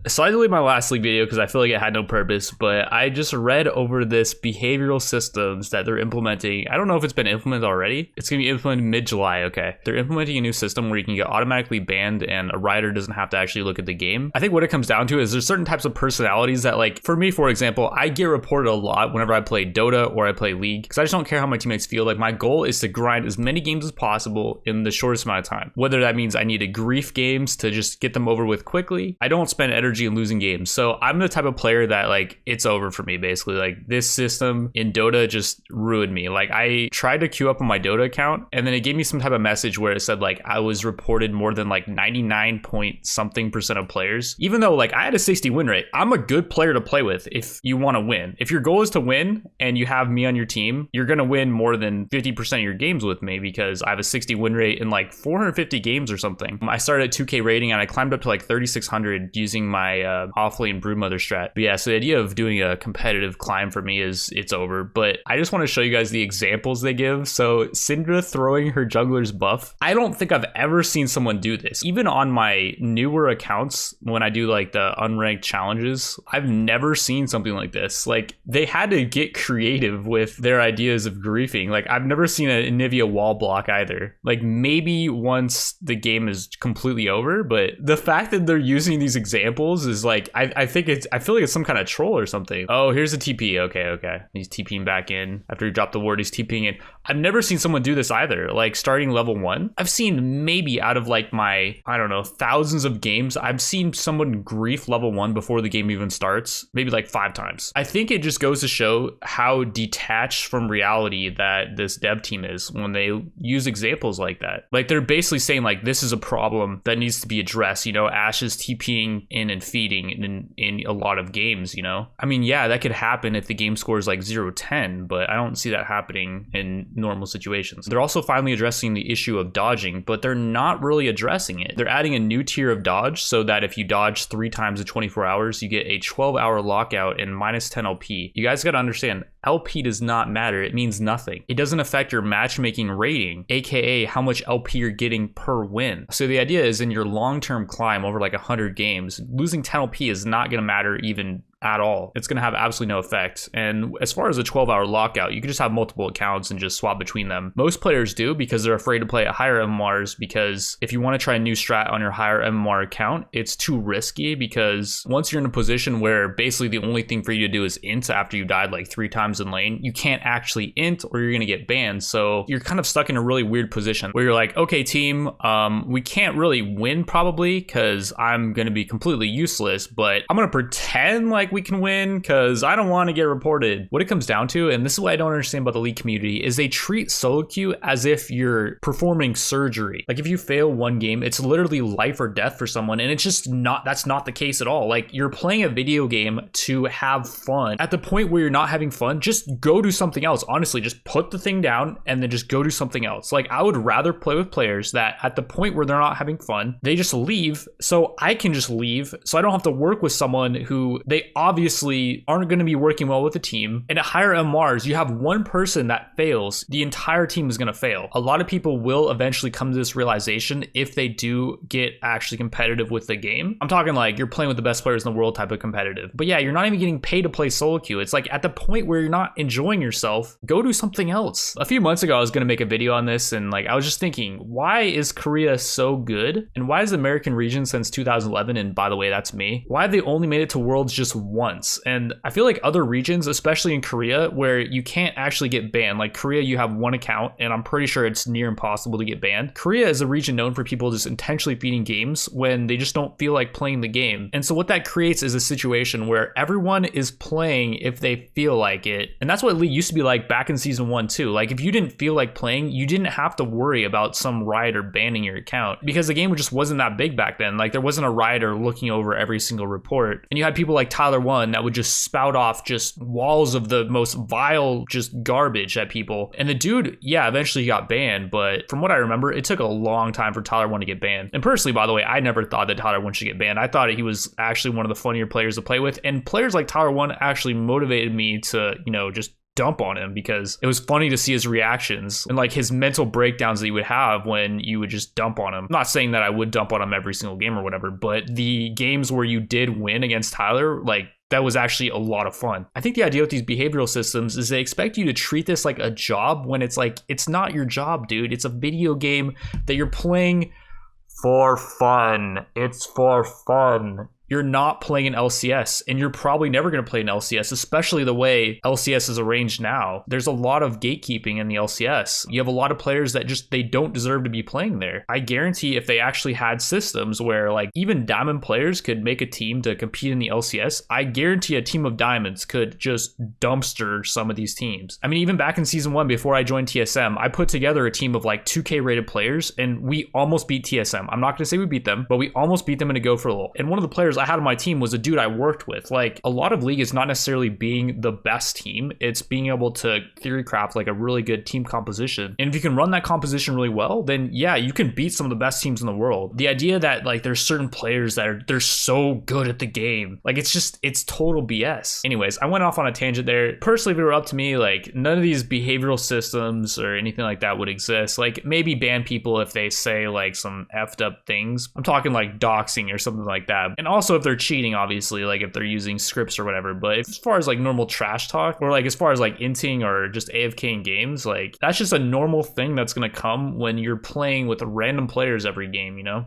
So I deleted my last league video because I feel like it had no purpose, but I just read over this behavioral systems that they're implementing. I don't know if it's been implemented already. It's going to be implemented mid-July, okay. They're implementing a new system where you can get automatically banned and a writer doesn't have to actually look at the game. I think what it comes down to is there's certain types of personalities that, like, for me, for example, I get reported a lot whenever I play Dota or I play League because I just don't care how my teammates feel. Like, my goal is to grind as many games as possible in the shortest amount of time. Whether that means I need to grief games to just get them over with quickly. I don't spend energy in losing games. So I'm the type of player that, like, it's over for me, basically. Like, this system in Dota just ruined me. Like, I tried to queue up on my Dota account and then it gave me some type of message where it said, like, I was reported more than like 99 point something percent of players. Even though, like, I had a 60 win rate. I'm a good player to play with if you want to win. If your goal is to win and you have me on your team, you're going to win more than 50% of your games with me because I have a 60 win rate in like 450 games or something. I started at 2K rating and I climbed up to like 3,600 using my offlane broodmother strat. But yeah, so the idea of doing a competitive climb for me is it's over. But I just want to show you guys the examples they give. So Syndra throwing her jungler's buff. I don't think I've ever seen someone do this. Even on my newer accounts, when I do like the unranked challenges, I've never seen something like this. Like, they had to get creative with their ideas of griefing. Like, I've never seen a Nivea wall block either. Like, maybe once the game is completely over, but the fact that they're using these examples is like, I feel like it's some kind of troll or something. Oh, here's a TP. Okay. He's TPing back in. After he dropped the ward, he's TPing in. I've never seen someone do this either. Like, starting level 1. I've seen maybe out of like my, I don't know, thousands of games, I've seen someone grief level 1 before the game even starts, maybe like 5 times. I think it just goes to show how detached from reality that this dev team is when they use examples like that. Like, they're basically saying, like, this is a problem that needs to be addressed. You know, Ashe is TPing in and feeding in a lot of games, you know? I mean, yeah, that could happen if the game scores like 0-10, but I don't see that happening in normal situations. They're also finally addressing the issue of dodging, but they're not really addressing it. They're adding a new tier of dodge so that if you dodge 3 times in 24 hours, you get a 12-hour lockout and minus 10 LP. You guys gotta understand, LP does not matter. It means nothing. It doesn't affect your matchmaking rating, aka how much LP you're getting per win. So the idea is in your long-term climb over like 100 games, losing 10 LP is not gonna matter even at all. It's going to have absolutely no effect. And as far as a 12-hour lockout, you can just have multiple accounts and just swap between them. Most players do because they're afraid to play at higher MMRs, because if you want to try a new strat on your higher MMR account, it's too risky, because once you're in a position where basically the only thing for you to do is int after you died like 3 times in lane, you can't actually int or you're going to get banned. So you're kind of stuck in a really weird position where you're like, okay, team, we can't really win probably because I'm going to be completely useless, but I'm going to pretend like we can win because I don't want to get reported. What it comes down to, and this is what I don't understand about the League community, is they treat solo queue as if you're performing surgery. Like, if you fail one game, it's literally life or death for someone, and it's just not, that's not the case at all. Like, you're playing a video game to have fun. At the point where you're not having fun, just go do something else. Honestly, just put the thing down and then just go do something else. Like, I would rather play with players that at the point where they're not having fun, they just leave so I can just leave, so I don't have to work with someone who they obviously aren't going to be working well with the team. And at higher MRs, you have one person that fails, the entire team is going to fail. A lot of people will eventually come to this realization if they do get actually competitive with the game. I'm talking like you're playing with the best players in the world type of competitive. But yeah, you're not even getting paid to play solo queue. It's like at the point where you're not enjoying yourself, go do something else. A few months ago, I was going to make a video on this, and like I was just thinking, why is Korea so good? And why is the American region since 2011, and by the way, that's me, why have they only made it to Worlds just once? And I feel like other regions, especially in Korea, where you can't actually get banned, like Korea, you have one account and I'm pretty sure it's near impossible to get banned. Korea is a region known for people just intentionally feeding games when they just don't feel like playing the game. And so what that creates is a situation where everyone is playing if they feel like it. And that's what League used to be like back in season 1 too. Like, if you didn't feel like playing, you didn't have to worry about some rioter banning your account, because the game just wasn't that big back then. Like, there wasn't a rioter looking over every single report. And you had people like Tyler One that would just spout off just walls of the most vile just garbage at people. And the dude, yeah, eventually he got banned, but from what I remember, it took a long time for Tyler One to get banned. And personally, by the way, I never thought that Tyler One should get banned. I thought he was actually one of the funnier players to play with, and players like Tyler One actually motivated me to, you know, just dump on him because it was funny to see his reactions and like his mental breakdowns that he would have when you would just dump on him. I'm not saying that I would dump on him every single game or whatever, but the games where you did win against Tyler, like, that was actually a lot of fun. I think the idea with these behavioral systems is they expect you to treat this like a job when it's like, it's not your job, dude. It's a video game that you're playing for fun. It's for fun. You're not playing an LCS, and you're probably never going to play an LCS, especially the way LCS is arranged now. There's a lot of gatekeeping in the LCS. You have a lot of players that just, they don't deserve to be playing there. I guarantee if they actually had systems where like even Diamond players could make a team to compete in the LCS, I guarantee a team of Diamonds could just dumpster some of these teams. I mean, even back in season 1, before I joined TSM, I put together a team of like 2K rated players, and we almost beat TSM. I'm not going to say we beat them, but we almost beat them in a go for a little. And one of the players I had on my team was a dude I worked with. Like, a lot of League is not necessarily being the best team, it's being able to theory craft like a really good team composition. And if you can run that composition really well, then yeah, you can beat some of the best teams in the world. The idea that like there's certain players that they're so good at the game, like it's total BS. Anyways, I went off on a tangent there. Personally, if it were up to me, like none of these behavioral systems or anything like that would exist. Like maybe ban people if they say like some effed up things. I'm talking like doxing or something like that. And also if they're cheating, obviously, like if they're using scripts or whatever. But as far as like normal trash talk, or like as far as like inting or just AFK in games, like that's just a normal thing that's gonna come when you're playing with random players every game, you know?